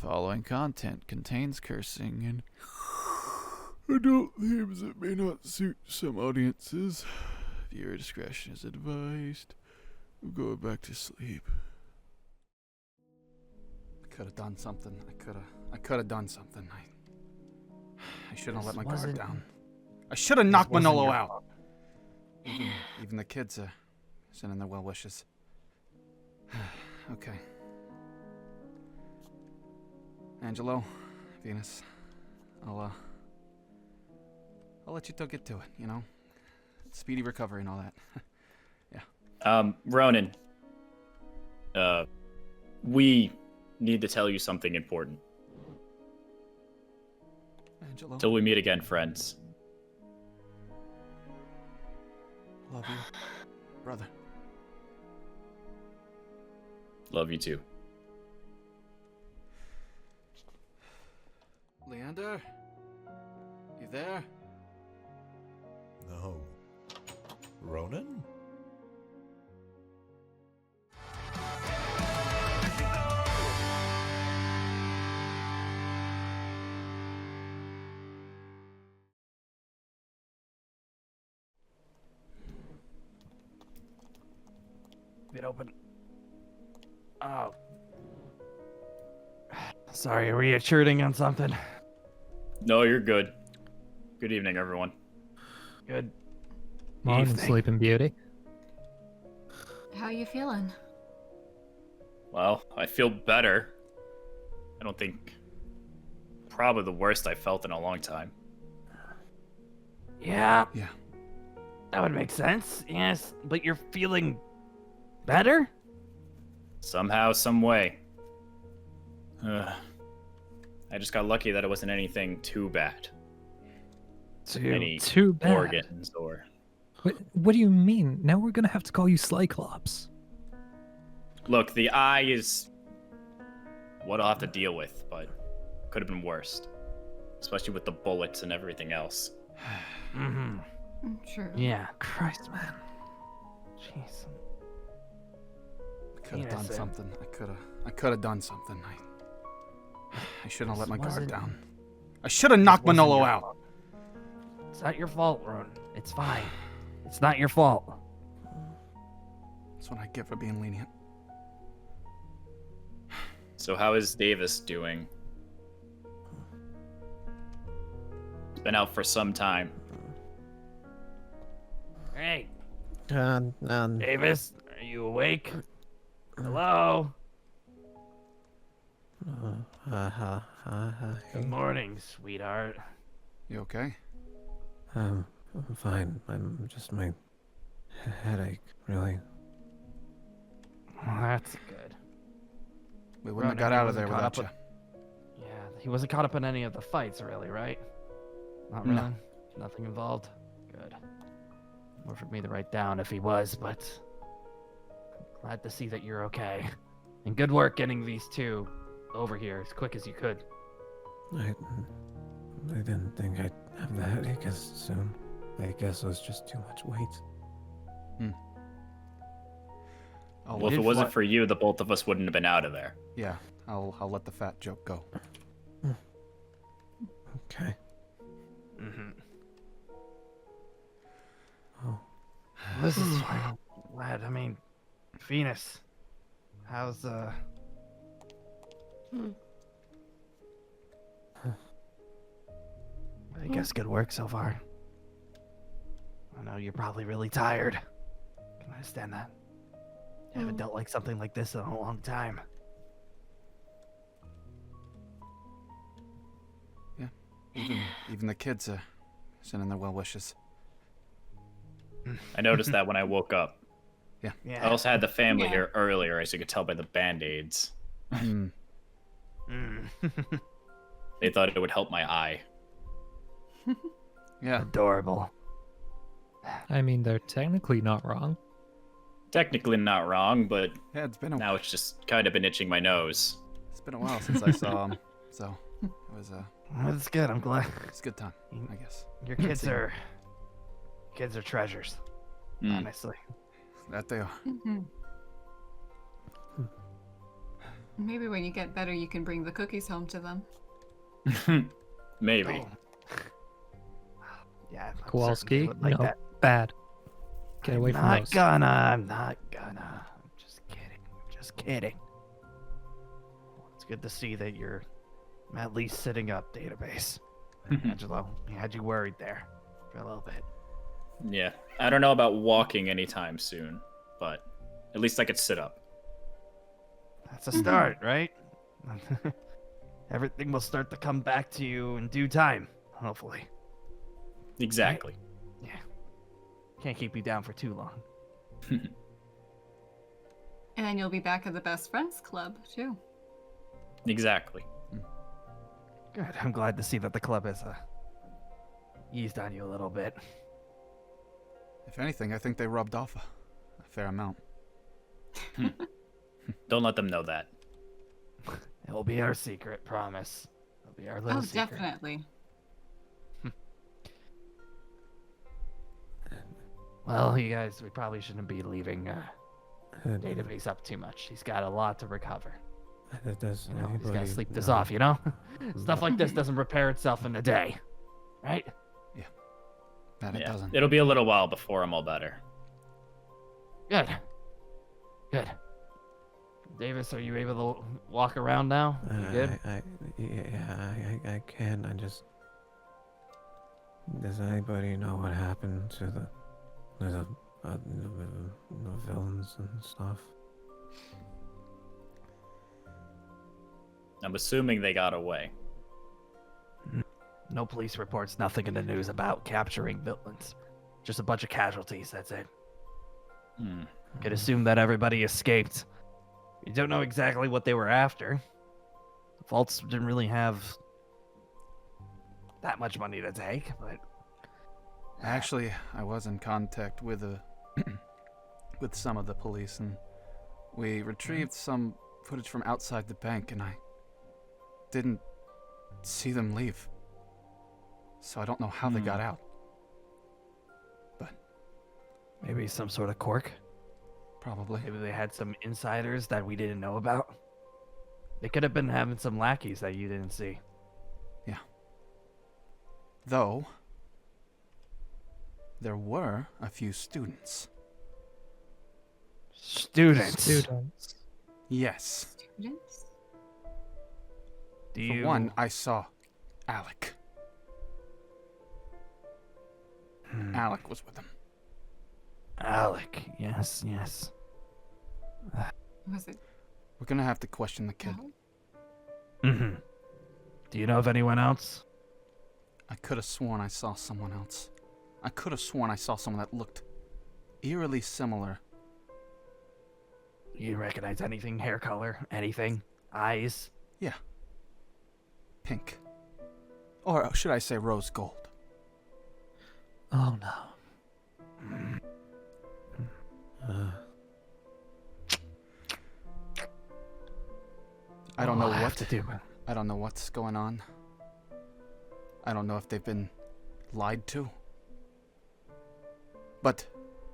following content contains cursing and adult themes that may not suit some audiences. Viewer discretion is advised. I'm going back to sleep. I could have done something. I could have done something. I shouldn't have let my guard down. I should have knocked Manolo out. Even the kids are sending their well wishes. Okay. Angelo, Venus, I'll let you two get to it, you know? Speedy recovery and all that. Yeah. Ronin. We need to tell you something important. Angelo. Till we meet again, friends. Love you, brother. Love you too. Leander? You there? No. Ronin? Get open. Oh. Sorry, are we intruding on something? No, you're good. Good evening, everyone. Good. Morning, Evening. Sleeping Beauty. How you feeling? Well, I feel better. I don't think... Probably the worst I felt in a long time. Yeah. Yeah. That would make sense. Yes, but you're feeling better? Somehow, some way. I just got lucky that it wasn't anything too bad. Any Too bad. organs or... What do you mean? Now we're gonna have to call you Cyclops. Look, the eye is what I'll have to deal with, but could have been worse. Especially with the bullets and everything else. Mm-hmm. Sure. Yeah. Christ, man. Jeez. I could have done Innocent. something. I could have done something. I shouldn't have let my guard wasn't- down. I should have knocked wasn't Manolo your out. fault. It's not your fault, Ronin. It's fine. It's not your fault. That's what I get for being lenient. So how is Davis doing? He's been out for some time. Hey, Davis, are you awake? Hello? Good morning, sweetheart. You okay? I'm fine. I'm just my headache, really. Well, that's good. We wouldn't have Ronin, got he out of wasn't there caught without up you. Yeah, he wasn't caught up in any of the fights, really, right? Not No. really? Nothing involved? Good. More for me to write down if he was, but... glad to see that you're okay. And good work getting these two over here as quick as you could. I didn't think I'd have the headache as soon. I guess it was just too much weight. Well, if it wasn't for you, the both of us wouldn't have been out of there. Yeah, I'll let the fat joke go. Okay. Mm-hmm. Oh. This is fine. Glad. I mean, Venus, how's I guess good work so far. I know you're probably really tired. Can understand that. You haven't dealt like something like this in a long time. Yeah, even the kids are sending their well wishes. I noticed that when I woke up. Yeah. I also had the family Yeah. here earlier, as you could tell by the band-aids. Hmm. Mm. They thought it would help my eye. Yeah. Adorable. I mean, they're technically not wrong. Technically not wrong, but Yeah, it's been a now it's just kind of been itching my nose. it's been a while since I saw him, so it was That's good. I'm glad. it's a good time, I guess. Your kids are treasures. Mm. Honestly. That they are. Mm-hmm. Maybe when you get better, you can bring the cookies home to them. Maybe. Oh. Yeah, I'm certain they Kowalski, would like no, that. bad. Get away from I'm those. I'm not gonna. I'm just kidding. I'm just kidding. It's good to see that you're at least sitting up, database. Angelo, he had you worried there for a little bit. Yeah. I don't know about walking anytime soon, but at least I could sit up. That's a start, right? Everything will start to come back to you in due time, hopefully. Exactly. Yeah. Can't keep you down for too long. And then you'll be back at the Best Friends Club, too. Exactly. Good. I'm glad to see that the club has eased on you a little bit. If anything, I think they rubbed off a fair amount. Don't let them know that. It'll be our secret, promise. It'll be our little Oh, secret. definitely. Well, you guys, we probably shouldn't be leaving database up too much. He's got a lot to recover. Does You know, he's got to anybody sleep this know- off, you know? Stuff like this doesn't repair itself in a day. Right? That it Yeah. doesn't. It'll be a little while before I'm all better. Good. Good. Davis, are you able to walk around now? You good? I can. I just. Does anybody know what happened to the villains and stuff? I'm assuming they got away. No police reports, nothing in the news about capturing villains. Just a bunch of casualties, that's it. Could assume that everybody escaped. You don't know exactly what they were after. The Vaults didn't really have that much money to take, but Actually, I was in contact with with some of the police, and we retrieved some footage from outside the bank, and I didn't see them leave. So I don't know how they got out. maybe some sort of quirk. Probably. Maybe they had some insiders that we didn't know about. They could have been having some lackeys that you didn't see. Though, there were a few students. Students. Yes. Students? Do For you... one, I saw Alec. Alec was with him. Alec, yes, yes. Was it We're gonna have to question the kid. Al? Mm-hmm. Do you know of anyone else? I could have sworn I saw someone else. I could have sworn I saw someone that looked eerily similar. You recognize anything? Hair color? Anything? Eyes? Pink. Or should I say rose gold? Oh no. I don't know I'll have what to do. I don't know what's going on. I don't know if they've been lied to. But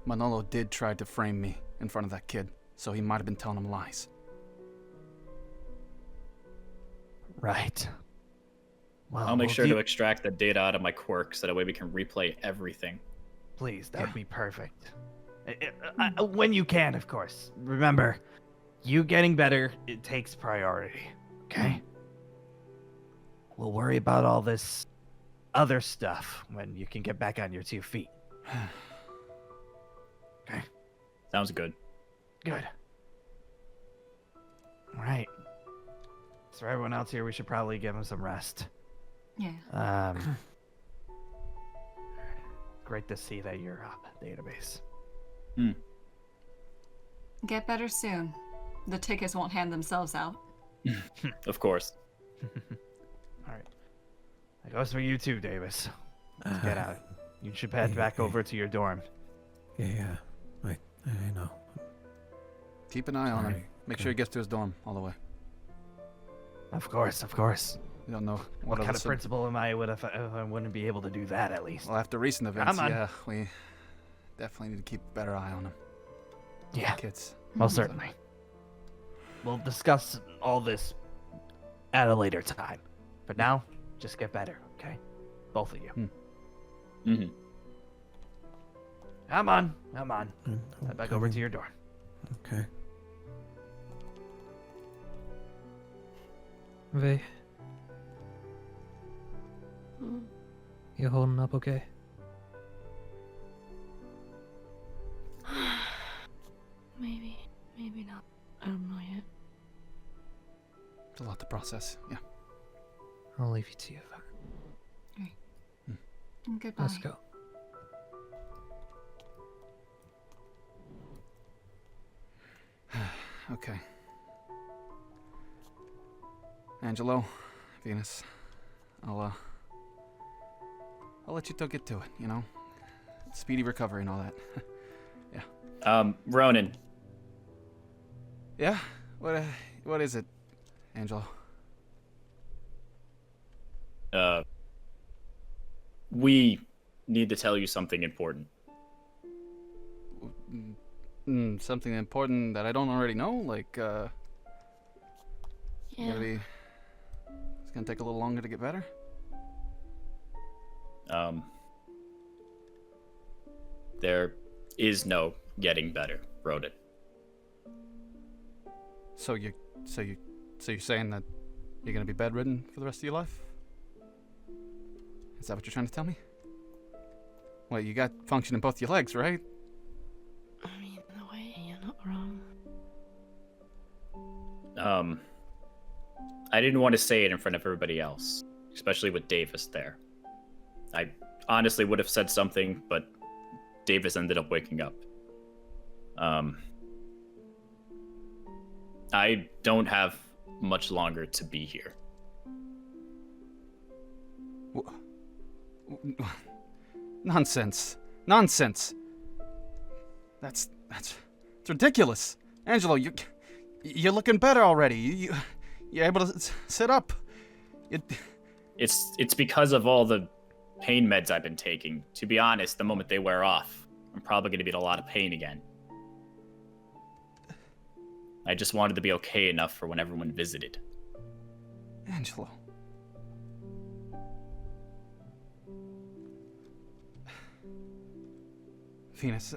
Manolo did try to frame me in front of that kid, so he might have been telling him lies. Right. Well, I'll make we'll sure to keep- extract the data out of my quirk so that way we can replay everything. Please, that would be perfect. When you can, of course. Remember, you getting better, it takes priority. Okay? We'll worry about all this other stuff when you can get back on your 2 feet. Okay? Sounds good. Good. All right. So everyone else here, we should probably give him some rest. Yeah. Great to see that you're up, database. Get better soon. The tickets won't hand themselves out. Of course. All right. That goes for you too, Davis. Let's get out. You should head back over to your dorm. Yeah. I know. Keep an eye on him. Sorry. Make sure he gets to his dorm all the way. Of course, of course. You don't know What other kind of sub- principal am I if I wouldn't be able to do that at least? Well, after recent events, Come on. yeah, we definitely need to keep a better eye on him. Yeah, Kids. most certainly. we'll discuss all this at a later time. But now, just get better, okay? Both of you. Mm-hmm. Come on. Head back over to your door. Okay. Vey, you holding up okay? Maybe not. I don't know yet. It's a lot to process. Yeah. I'll leave you to it. Goodbye. Let's go. Okay. Angelo, Venus, I'll let you two get to it, you know? Speedy recovery and all that. Ronin. Yeah? What is it, Angelo? We need to tell you something important. Something important that I don't already know? Like, Yeah. it's gonna take a little longer to get better? There is no getting better, Ronin. So you're saying that you're gonna be bedridden for the rest of your life? Is that what you're trying to tell me? Well, you got function in both your legs, right? I mean, in a way, you're not wrong. I didn't want to say it in front of everybody else, especially with Davis there. I honestly would have said something, but Davis ended up waking up. I don't have much longer to be here. Nonsense. That's ridiculous. Angelo, you're looking better already. You're able to sit up. It's because of all the pain meds I've been taking. To be honest, the moment they wear off, I'm probably going to be in a lot of pain again. I just wanted to be okay enough for when everyone visited. Angelo. Venus,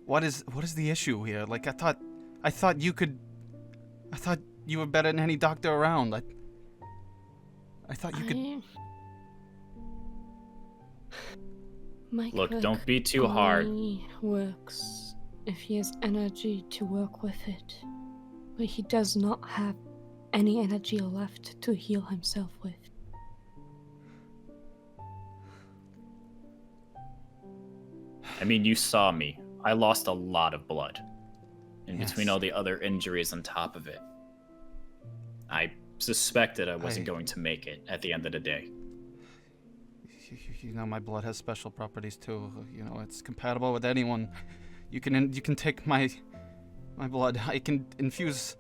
what is the issue here? Like, I thought you were better than any doctor around. I thought you could. Mike Look, don't be too hard. only works if he has energy to work with it, but he does not have any energy left to heal himself with. I mean, you saw me. I lost a lot of blood. In Yes. between all the other injuries on top of it. I suspected I wasn't going to make it at the end of the day. You know, my blood has special properties too. You know, it's compatible with anyone. You can take my blood. I can infuse.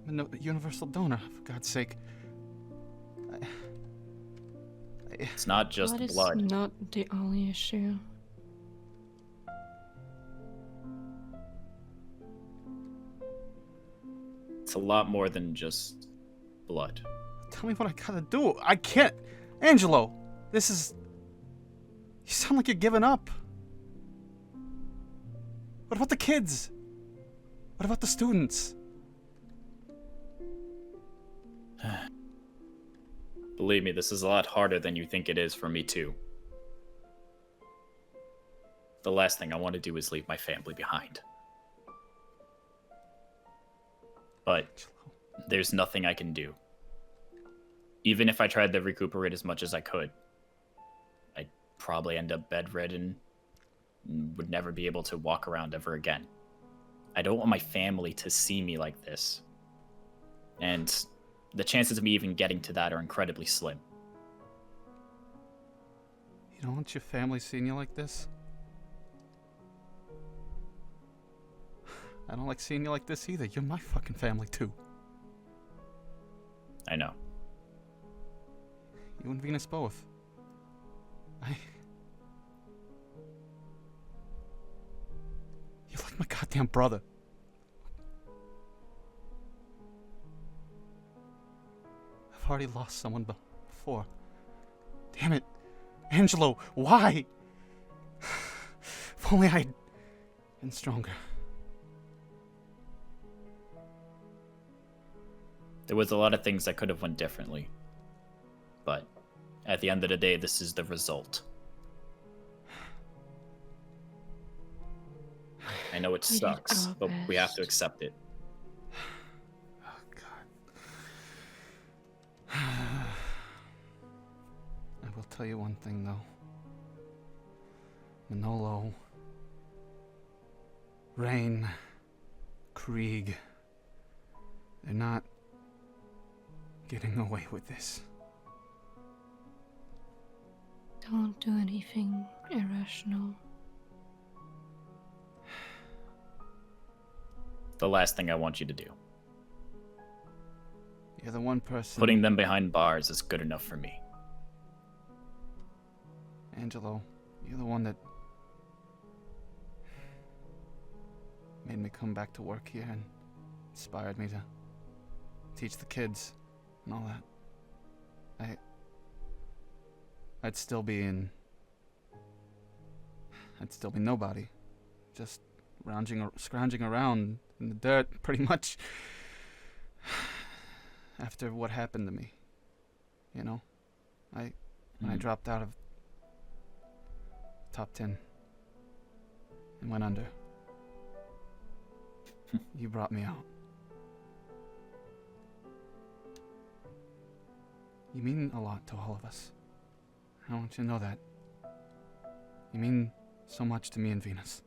I'm a universal donor, for God's sake. It's not just Blood is blood. not the only issue. It's a lot more than just blood. Tell me what I gotta do. I can't. Angelo, this is. You sound like you're giving up. What about the kids? What about the students? Believe me, this is a lot harder than you think it is for me too. The last thing I want to do is leave my family behind. But there's nothing I can do. Even if I tried to recuperate as much as I could, I'd probably end up bedridden and would never be able to walk around ever again. I don't want my family to see me like this. And the chances of me even getting to that are incredibly slim. You don't want your family seeing you like this? I don't like seeing you like this either. You're my fucking family too. I know. You and Venus both. You're like my goddamn brother. already lost someone before. Damn it. Angelo, why? If only I'd been stronger. There was a lot of things that could have went differently. But at the end of the day, this is the result. I know it We did sucks, our but we have to best. accept it. Oh, God. I will tell you one thing, though. Manolo, Rain, Krieg, they're not getting away with this. Don't do anything irrational. The last thing I want you to do. You're the one person... Putting them behind bars is good enough for me. Angelo, you're the one that made me come back to work here and inspired me to teach the kids and all that. I'd still be nobody. Just scrounging around in the dirt, pretty much, after what happened to me. You know? When I dropped out of top 10 and went under. You brought me out. You mean a lot to all of us. I want you to know that. You mean so much to me and Venus.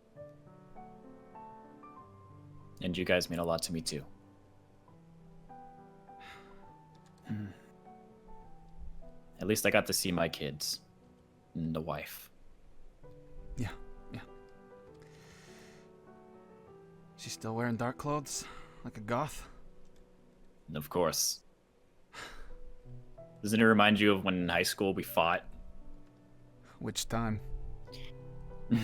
And you guys mean a lot to me too. At least I got to see my kids. And the wife. Yeah. She's still wearing dark clothes? Like a goth? And of course. Doesn't it remind you of when in high school we fought? Which time? The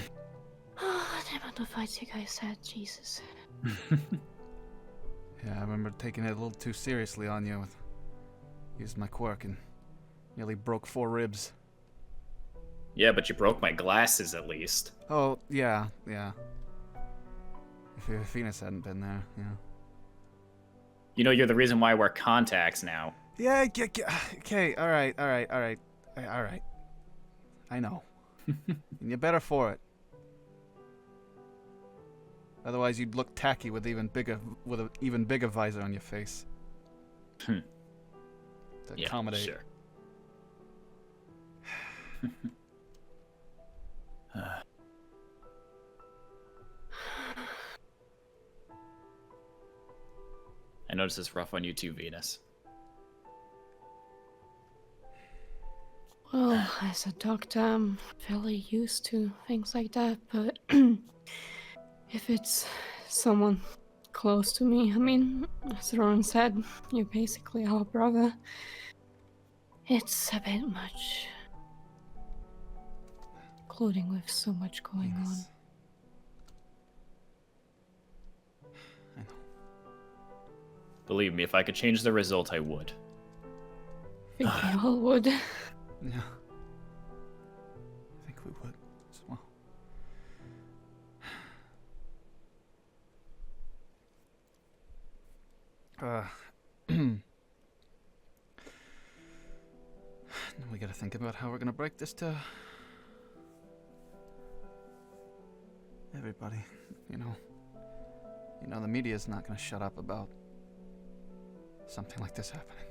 amount of fights you guys had, Jesus. Yeah, I remember taking it a little too seriously on you. Used my quirk and nearly broke 4 ribs. Yeah, but you broke my glasses at least. Oh, yeah. If Venus hadn't been there, yeah. You know, you're the reason why I wear contacts now. Yeah, okay, alright. I know. And you're better for it. Otherwise, you'd look tacky with an even bigger visor on your face. To accommodate. Sure. I notice it's rough on you too, Venus. Well, as a doctor, I'm fairly used to things like that, but if it's someone close to me, I mean, as Ronin said, you're basically our brother. It's a bit much. Including with so much going on. Yes. I know. Believe me, if I could change the result, I would. I think we all would. Yeah. I think we would as well. We gotta think about how we're gonna break this to everybody, you know. The media's not gonna shut up about something like this happening.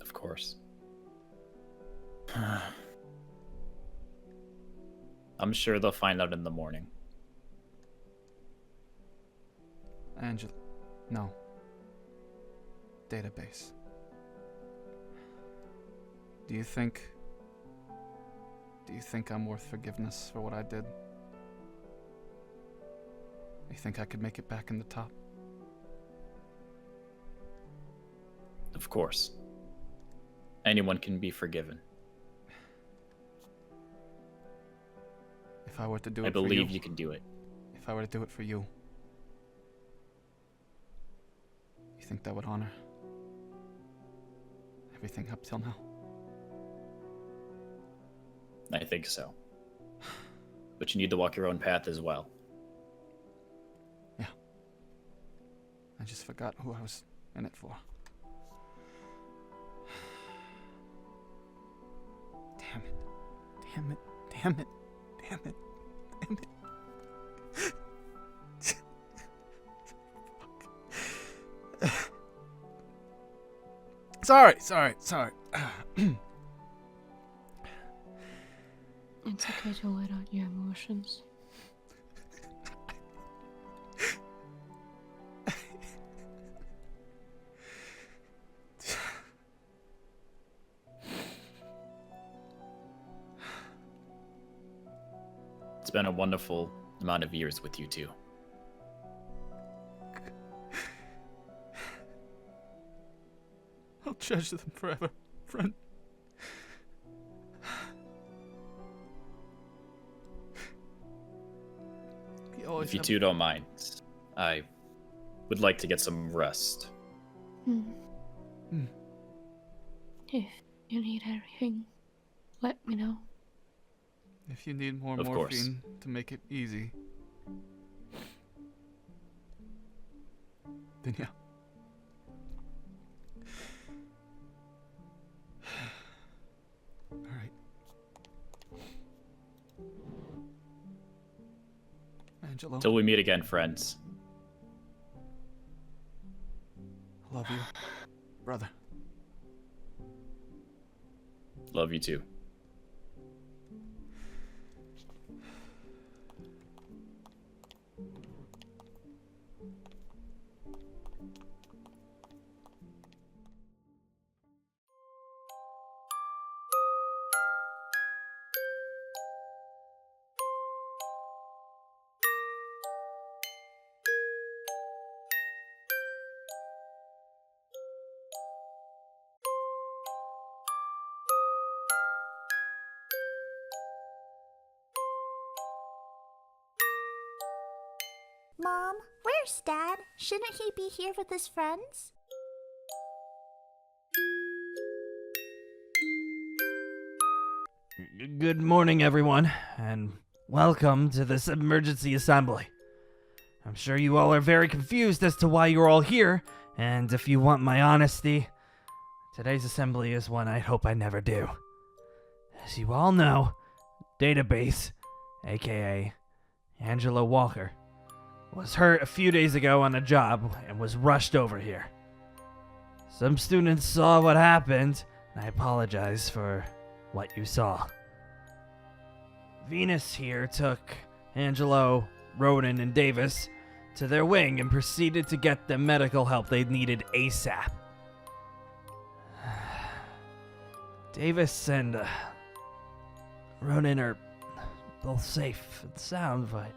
Of course. I'm sure they'll find out in the morning. Angelo, no. Database. Do you think I'm worth forgiveness for what I did? Do you think I could make it back in the top? Of course. Anyone can be forgiven. If I were to do I it for you, believe you can do it. if I were to do it for you, you think that would honor? Everything up till now? I think so. But you need to walk your own path as well. Yeah. I just forgot who I was in it for. Damn it. Damn it. Damn it. Damn it. Damn it. Sorry. It's okay to let out your emotions. It's been a wonderful amount of years with you two. I'll treasure them forever, friend. If you two don't mind, I would like to get some rest. If you need anything, let me know. If you need more Of course. morphine to make it easy, then yeah. All right. Angelo, Till we meet again, friends. I love you, brother. Love you too. Mom, where's Dad? Shouldn't he be here with his friends? Good morning, everyone, and welcome to this emergency assembly. I'm sure you all are very confused as to why you're all here, and if you want my honesty, today's assembly is one I hope I never do. As you all know, Database, aka Angelo Walker, was hurt a few days ago on a job and was rushed over here. Some students saw what happened, and I apologize for what you saw. Venus here took Angelo, Ronin, and Davis to their wing and proceeded to get the medical help they needed ASAP. Davis and Ronin are both safe and sound, but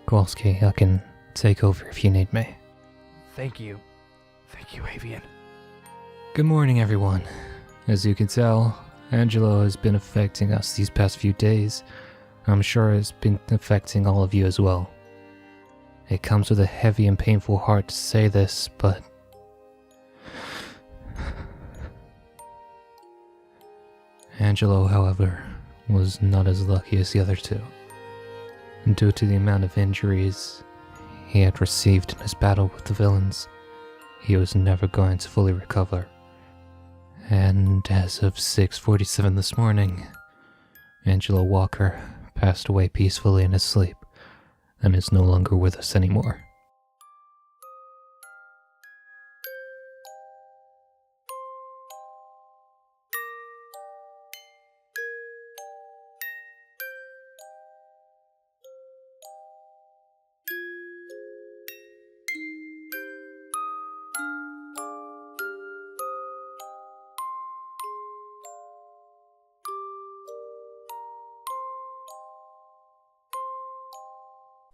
Kowalski, I can take over if you need me. thank you. Thank you, Avian. Good morning, everyone. As you can tell, Angelo has been affecting us these past few days. I'm sure it's been affecting all of you as well. It comes with a heavy and painful heart to say this, but Angelo, however, was not as lucky as the other two. Due to the amount of injuries he had received in his battle with the villains, he was never going to fully recover. And as of 6:47 this morning, Angelo Walker passed away peacefully in his sleep and is no longer with us anymore.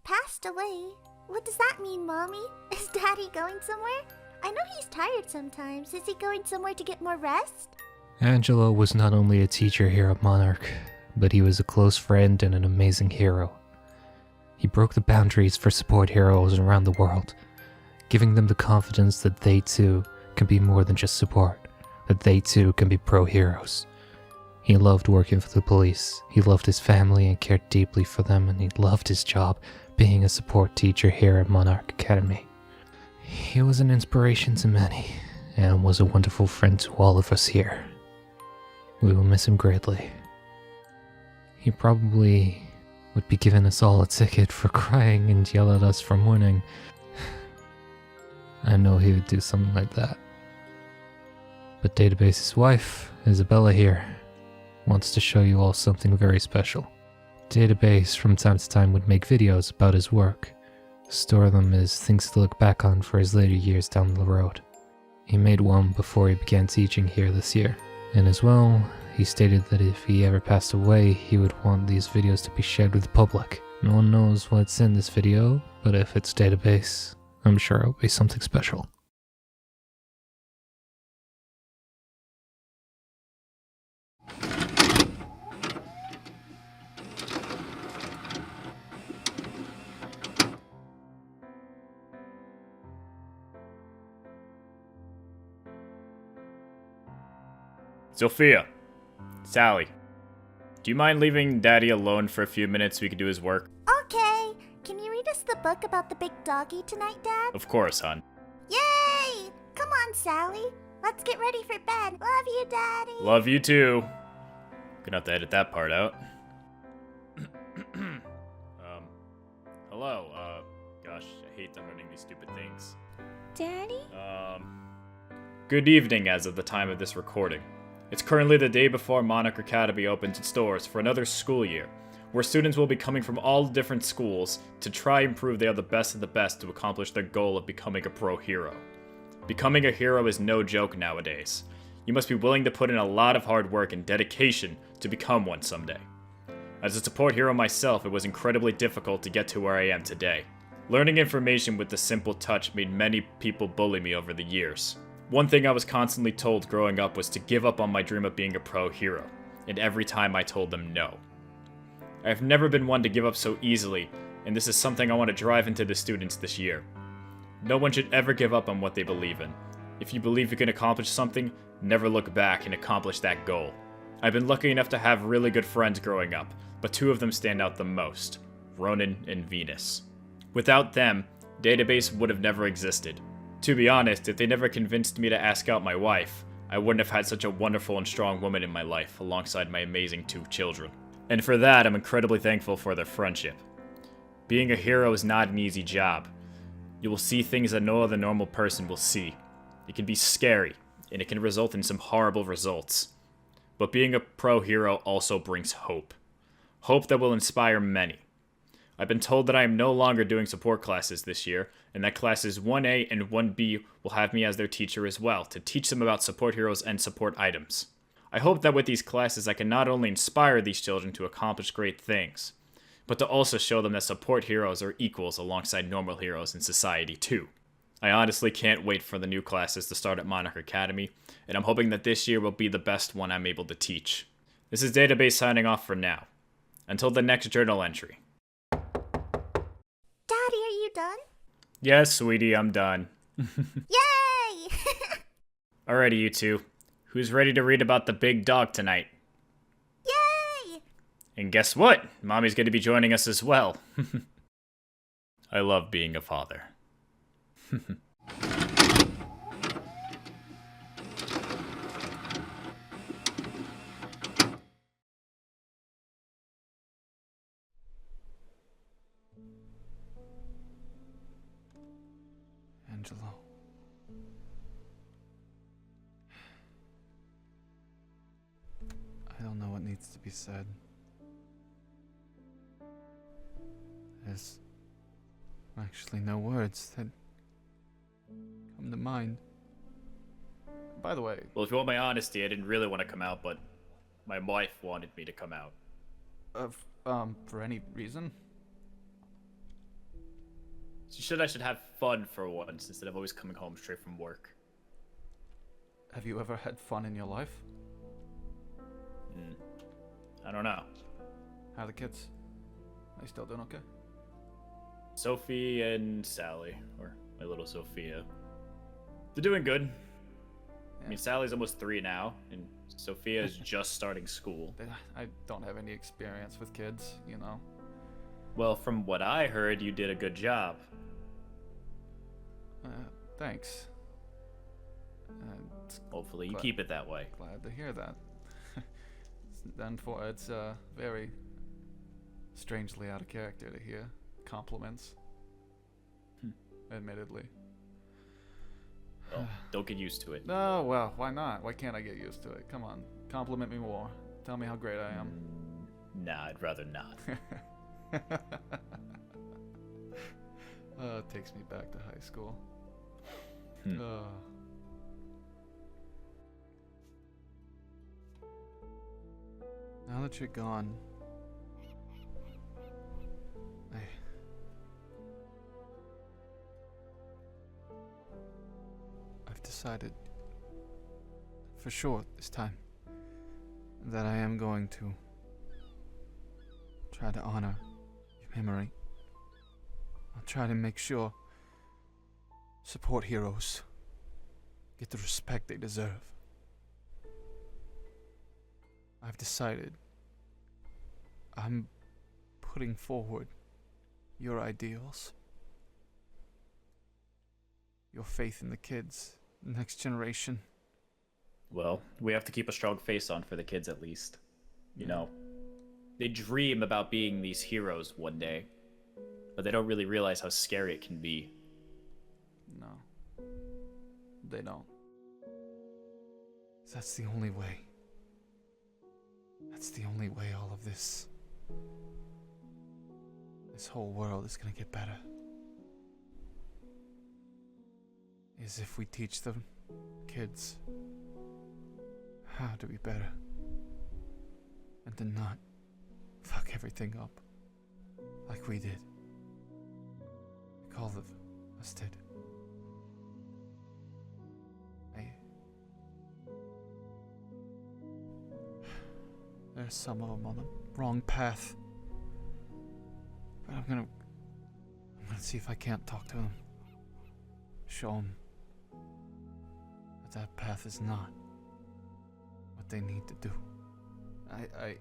Passed away? What does that mean, Mommy? Is Daddy going somewhere? I know he's tired sometimes. Is he going somewhere to get more rest? Angelo was not only a teacher here at Monarch, but he was a close friend and an amazing hero. He broke the boundaries for support heroes around the world, giving them the confidence that they too can be more than just support, that they too can be pro heroes. He loved working for the police, he loved his family and cared deeply for them, and he loved his job being a support teacher here at Monarch Academy. He was an inspiration to many, and was a wonderful friend to all of us here. We will miss him greatly. He probably would be giving us all a ticket for crying and yell at us for mourning. I know he would do something like that. But Database's wife, Isabella here, wants to show you all something very special. Database from time to time would make videos about his work, store them as things to look back on for his later years down the road. He made one before he began teaching here this year, and as well, he stated that if he ever passed away, he would want these videos to be shared with the public. No one knows what's in this video, but if it's Database, I'm sure it'll be something special. Sophia, Sally, do you mind leaving Daddy alone for a few minutes so he can do his work? Okay. Can you read us the book about the big doggy tonight, Dad? Of course, hon. Yay! Come on, Sally. Let's get ready for bed. Love you, Daddy. Love you too. Gonna have to edit that part out. Hello, gosh, I hate learning these stupid things. Daddy? Good evening as of the time of this recording. It's currently the day before Monarch Academy opens its doors for another school year, where students will be coming from all different schools to try and prove they are the best of the best to accomplish their goal of becoming a pro hero. Becoming a hero is no joke nowadays. You must be willing to put in a lot of hard work and dedication to become one someday. As a support hero myself, it was incredibly difficult to get to where I am today. Learning information with a simple touch made many people bully me over the years. One thing I was constantly told growing up was to give up on my dream of being a pro hero, and every time I told them no. I have never been one to give up so easily, and this is something I want to drive into the students this year. No one should ever give up on what they believe in. If you believe you can accomplish something, never look back and accomplish that goal. I've been lucky enough to have really good friends growing up, but two of them stand out the most, Ronin and Venus. Without them, Database would have never existed. To be honest, if they never convinced me to ask out my wife, I wouldn't have had such a wonderful and strong woman in my life alongside my amazing two children. And for that, I'm incredibly thankful for their friendship. Being a hero is not an easy job. You will see things that no other normal person will see. It can be scary, and it can result in some horrible results. But being a pro hero also brings hope. Hope that will inspire many. I've been told that I am no longer doing support classes this year, and that classes 1A and 1B will have me as their teacher as well, to teach them about support heroes and support items. I hope that with these classes I can not only inspire these children to accomplish great things, but to also show them that support heroes are equals alongside normal heroes in society too. I honestly can't wait for the new classes to start at Monarch Academy, and I'm hoping that this year will be the best one I'm able to teach. This is Database signing off for now. Until the next journal entry. Daddy, are you done? Yes, sweetie, I'm done. Yay! Alrighty, you two. Who's ready to read about the big dog tonight? Yay! And guess what? Mommy's going to be joining us as well. I love being a father. Angelo. I don't know what needs to be said. There's actually no words that come to mind. By the way... Well, if you want my honesty, I didn't really want to come out, but my wife wanted me to come out. For any reason? She said I should have fun for once, instead of always coming home straight from work. Have you ever had fun in your life? I don't know. How are the kids? Are they still doing okay? Sophie and Sally, or my little Sophia. They're doing good. I mean, Sally's almost 3 now, and Sophia is just starting school. I don't have any experience with kids, you know. Well, from what I heard, you did a good job. Thanks. Hopefully you keep it that way. Glad to hear that. It's very strangely out of character to hear compliments. Admittedly. Well, don't get used to it. Oh, well, why not? Why can't I get used to it? Come on, compliment me more. Tell me how great I am. Nah, I'd rather not. It takes me back to high school. Now that you're gone, I've decided for sure this time that I am going to try to honor your memory. I'll try to make sure support heroes get the respect they deserve. I've decided I'm putting forward your ideals, your faith in the kids, the next generation. Well, we have to keep a strong face on for the kids at least. You know, they dream about being these heroes one day, but they don't really realize how scary it can be. No, they don't. That's the only way. That's the only way all of this whole world is gonna get better. Is if we teach the kids how to be better and to not fuck everything up like we did. Like all of us did. There's some of them on the wrong path. But I'm gonna see if I can't talk to them. Show them that path is not what they need to do. I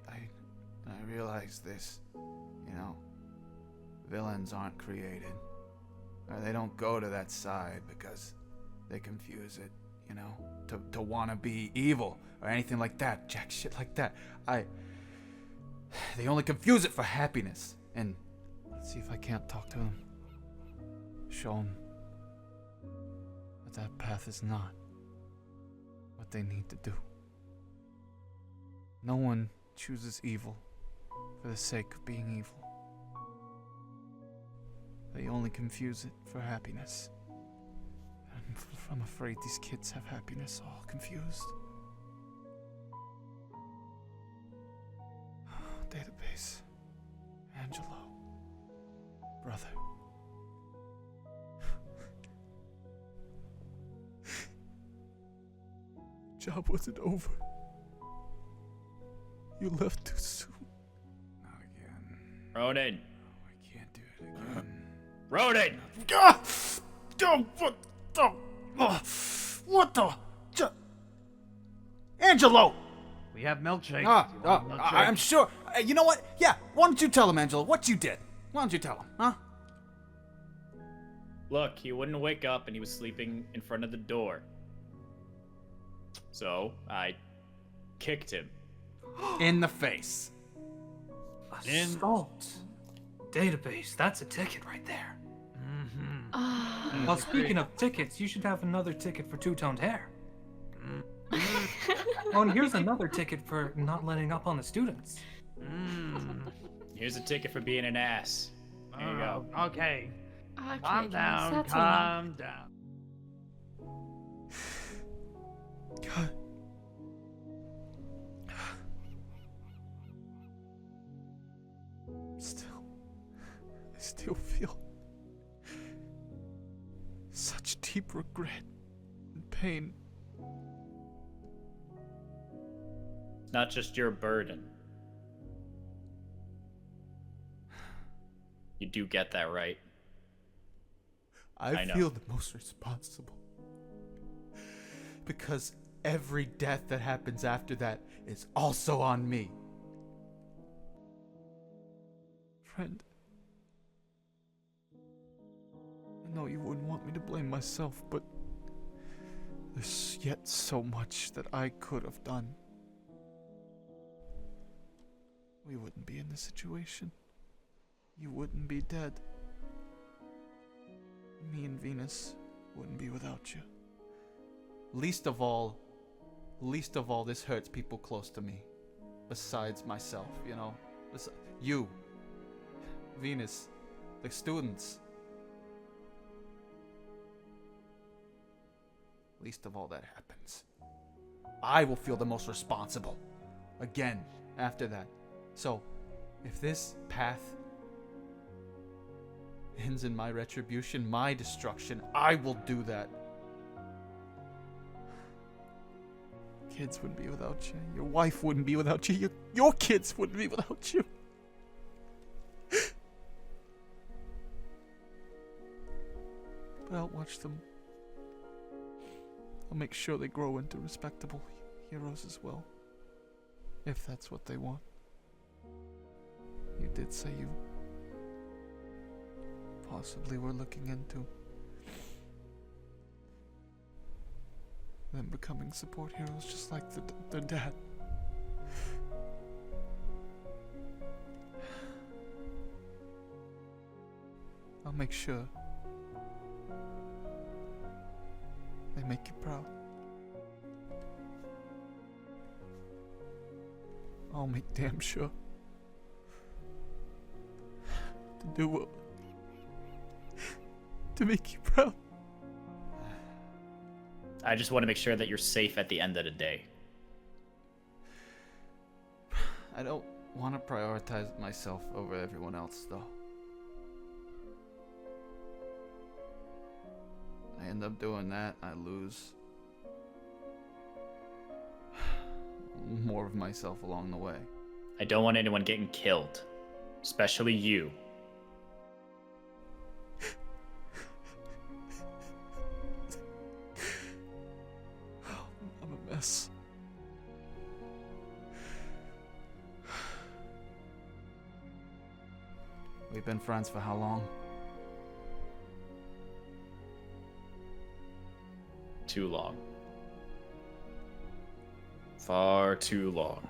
realize this, you know, villains aren't created. Or they don't go to that side because they confuse it, you know, to want to be evil or anything like that, jack shit like that. They only confuse it for happiness. And let's see if I can't talk to them. Show them that path is not what they need to do. No one chooses evil for the sake of being evil. They only confuse it for happiness. And I'm afraid these kids have happiness all confused. Database. Angelo. Brother. Job wasn't over. You left too soon. Not again. Ronin! No, I can't do it again. Ronin! What the? Angelo! We have milkshakes. I'm sure. You know what? Yeah, why don't you tell him, Angelo, what you did? Why don't you tell him, huh? Look, he wouldn't wake up and he was sleeping in front of the door. So, I kicked him. In the face. Assault. Database, that's a ticket right there. Ah. Well, speaking of tickets, you should have another ticket for two-toned hair. Oh, and here's another ticket for not letting up on the students. Here's a ticket for being an ass. There you go. Okay. Calm Down, calm down. God. I still feel such deep regret and pain. It's not just your burden. You do get that, right? I know. feel the most responsible. Because every death that happens after that is also on me. Friend, I know you wouldn't want me to blame myself, but there's yet so much that I could have done. We wouldn't be in this situation. You wouldn't be dead. Me and Venus wouldn't be without you. Least of all, this hurts people close to me. Besides myself, you know? You, Venus, the students. Least of all that happens. I will feel the most responsible. Again, after that. So, if this path ends in my retribution, my destruction, I will do that. Kids wouldn't be without you. Your wife wouldn't be without you. Your kids wouldn't be without you. But I'll watch them. I'll make sure they grow into respectable heroes as well. If that's what they want. You did say you possibly were looking into them becoming support heroes just like their dad. I'll make sure they make you proud. I'll make damn sure to do what to make you proud. I just want to make sure that you're safe at the end of the day. I don't want to prioritize myself over everyone else, though. I end up doing that, I lose more of myself along the way. I don't want anyone getting killed, especially you. I'm a mess. We've been friends for how long? Too long. Far too long.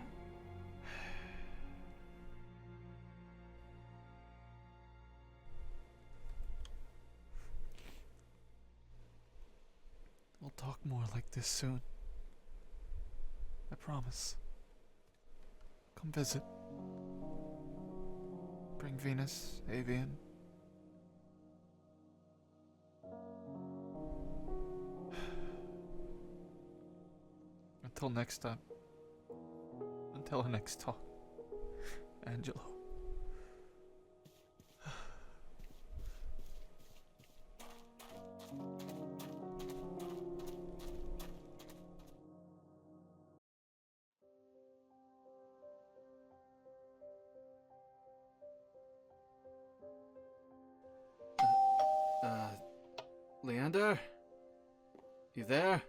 We'll talk more like this soon. I promise. Come visit. Bring Venus, Avian. Until next time. Until our next talk. Angelo. Leander? You there?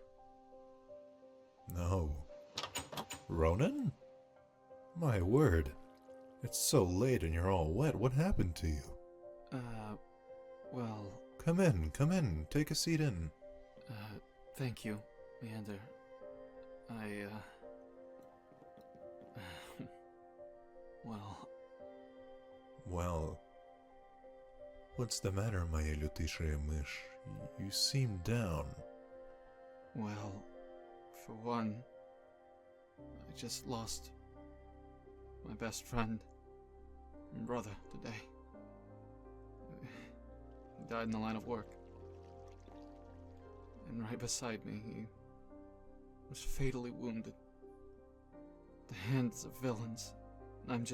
No. Ronin? My word. It's so late and you're all wet. What happened to you? Well... Come in. Take a seat in. Thank you, Leander. Well... What's the matter, моя лютейшая мышь? You seem down. Well, for one, I just lost my best friend and brother today. He died in the line of work. And right beside me, he was fatally wounded. At the hands of villains. And I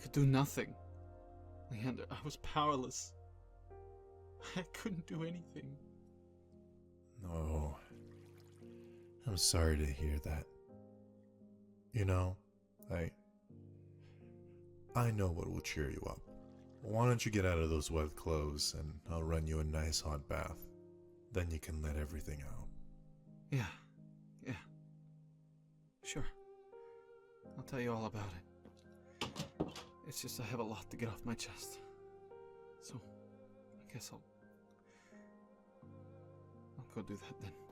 could do nothing. Leander, I was powerless. I couldn't do anything. No. I'm sorry to hear that. You know, I know what will cheer you up. Why don't you get out of those wet clothes and I'll run you a nice hot bath. Then you can let everything out. Yeah. Sure. I'll tell you all about it. It's just I have a lot to get off my chest. So, I guess I'll go do that then.